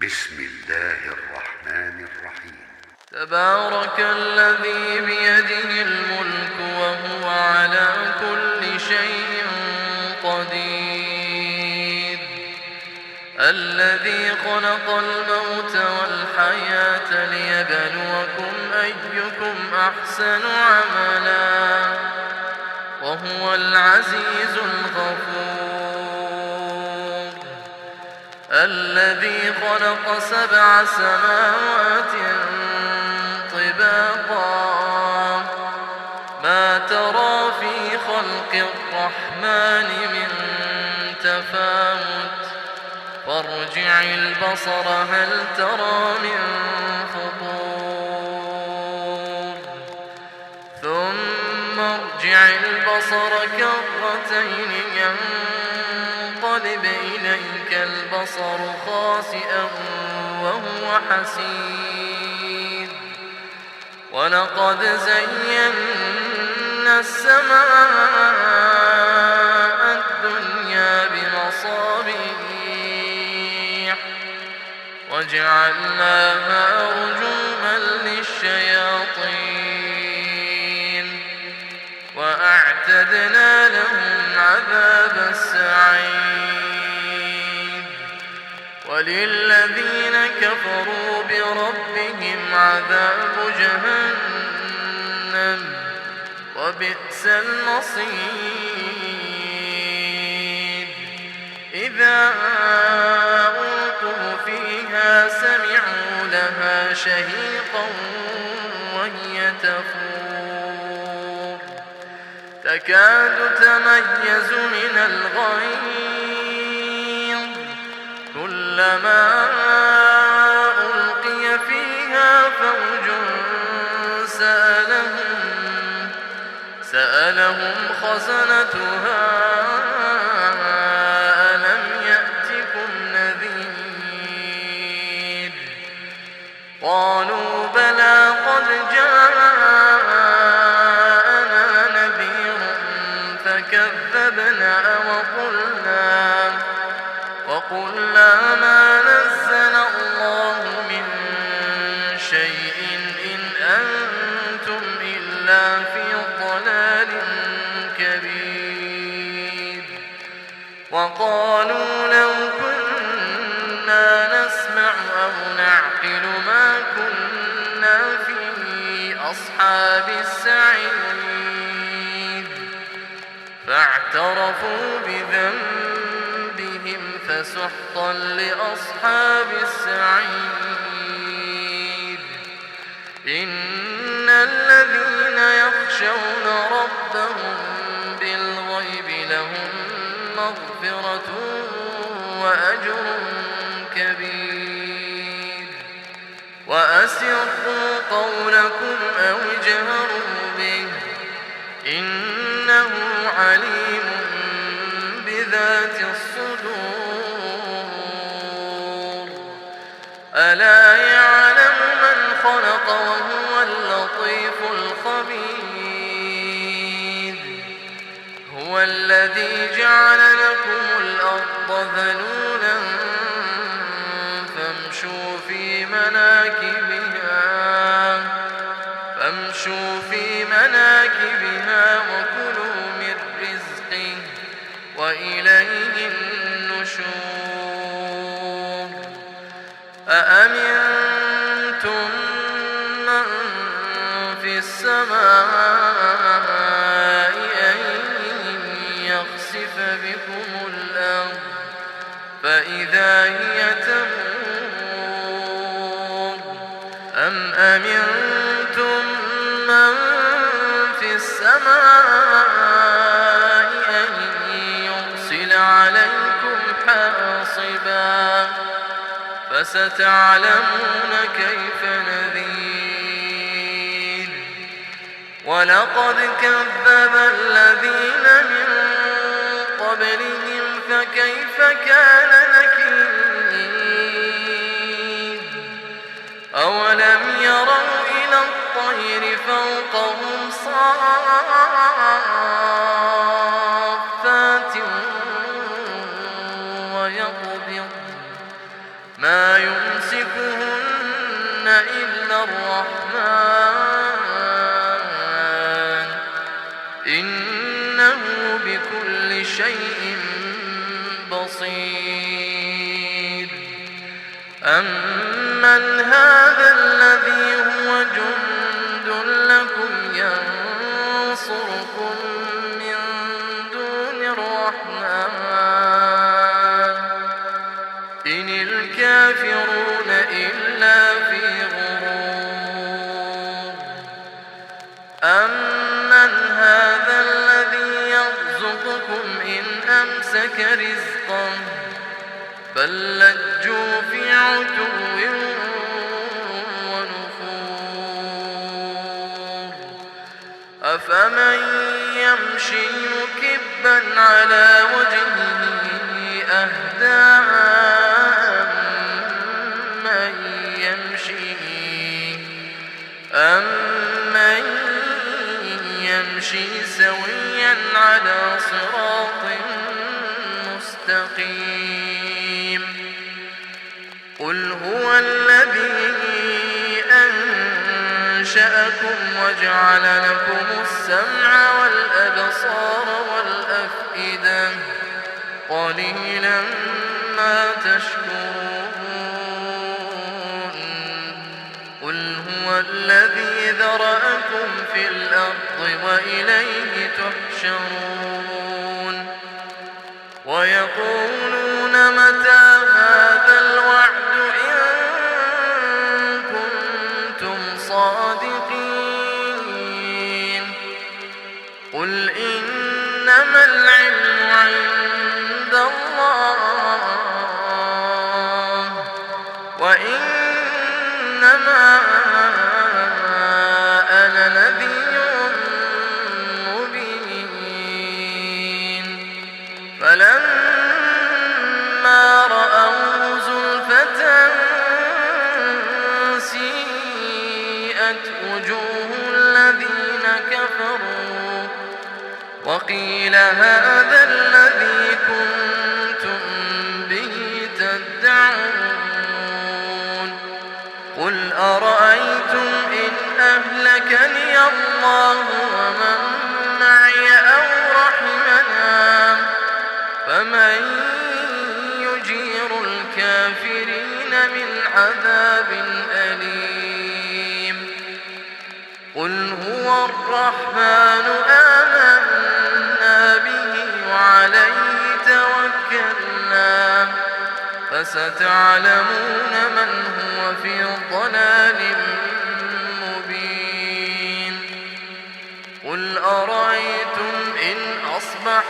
بسم الله الرحمن الرحيم. تبارك الذي بيده الملك وهو على كل شيء قدير، الذي خلق الموت والحياة ليبلوكم أيكم أحسن عملا وهو العزيز الغفور، الذي خلق 7 سماوات طباقا ما ترى في خلق الرحمن من تفاوت فارجع البصر هل ترى من فطور ثم ارجع البصر كرتين ينقلب إليك البصر خاسئا وهو حسير، ولقد زينا السماء الدنيا بمصابيح وجعلناها رجوما للشياطين وأعتدنا لهم عذاب السعير، وللذين كفروا بربهم عذاب جهنم وبئس المصير، إذا ألقوا فيها سمعوا لها شهيقا وهي تفور تكاد تميز من الغيظ كلما ألقي فيها فوج سألهم خزنتها ألم يأتكم نذير، قالوا بلى قد جاءنا نذير فكذبنا وقلنا ما نزل الله من شيء إن أنتم إلا في ضلال كبير، وقالوا لو كنا نسمع أو نعقل ما كنا في أصحاب السعير، فاعترفوا بذنبهم فسحقا لأصحاب السعير، إن الذين يخشون ربهم بالغيب لهم مغفرة وأجر كبير، وأسروا قولكم أو اجهروا به إنه عليم بذات الصدور، ألا يعلم من خلق وهو اللطيف الخبير، هو الذي جعل لكم الأرض ذلولا فامشوا في مناكبها وكلوا من رزقه وإليه النشور، أأمنتم من في السماء أن يخسف بكم الأرض فإذا هي تمور، أم أمنتم من في السماء أن يرسل عليكم حاصبا فستعلمون كيف نذير، ولقد كذب الذين من قبلهم فكيف كان نكير، أولم يروا إلى الطير فوقهم صافات ويقبض ما يمسكهن إلا الرحمن إنه بكل شيء بصير. أمن هذا الذي هو جند لكم ينصركم من دون الرحمن إن الكافرون إلا في غرور. أمن هذا الذي يرزقكم إن أمسك رزقه بل لجوا في عتو ونفور. أفمن يمشي مكبا على وجهه أهدى أمن يمشي سويا على صراط مستقيم. قل هو الذي أنشأكم وجعل لكم السمع والأبصار والأفئدة قليلا ما تشكرون. قل هو الذي ذرأكم في الأرض وإليه تحشرون. ويقولون متى هذا الوعد إن كنتم صادقين. قل إنما العلم عند الله وإنما أنا نذير مبين. فلما رأوا زلفة سيئت وجوه الذين كفروا وقيل هذا الذي كنتم به تدعون. قل أرأيتم إن أهلكني الله ومن معي أو رحمنا فمن يجير الكافرين من عذاب أليم. قل هو الرحمن آمنا به وعليه توكلنا فستعلمون من هو في ضلال مبين. قل أرأيتم إن أصبح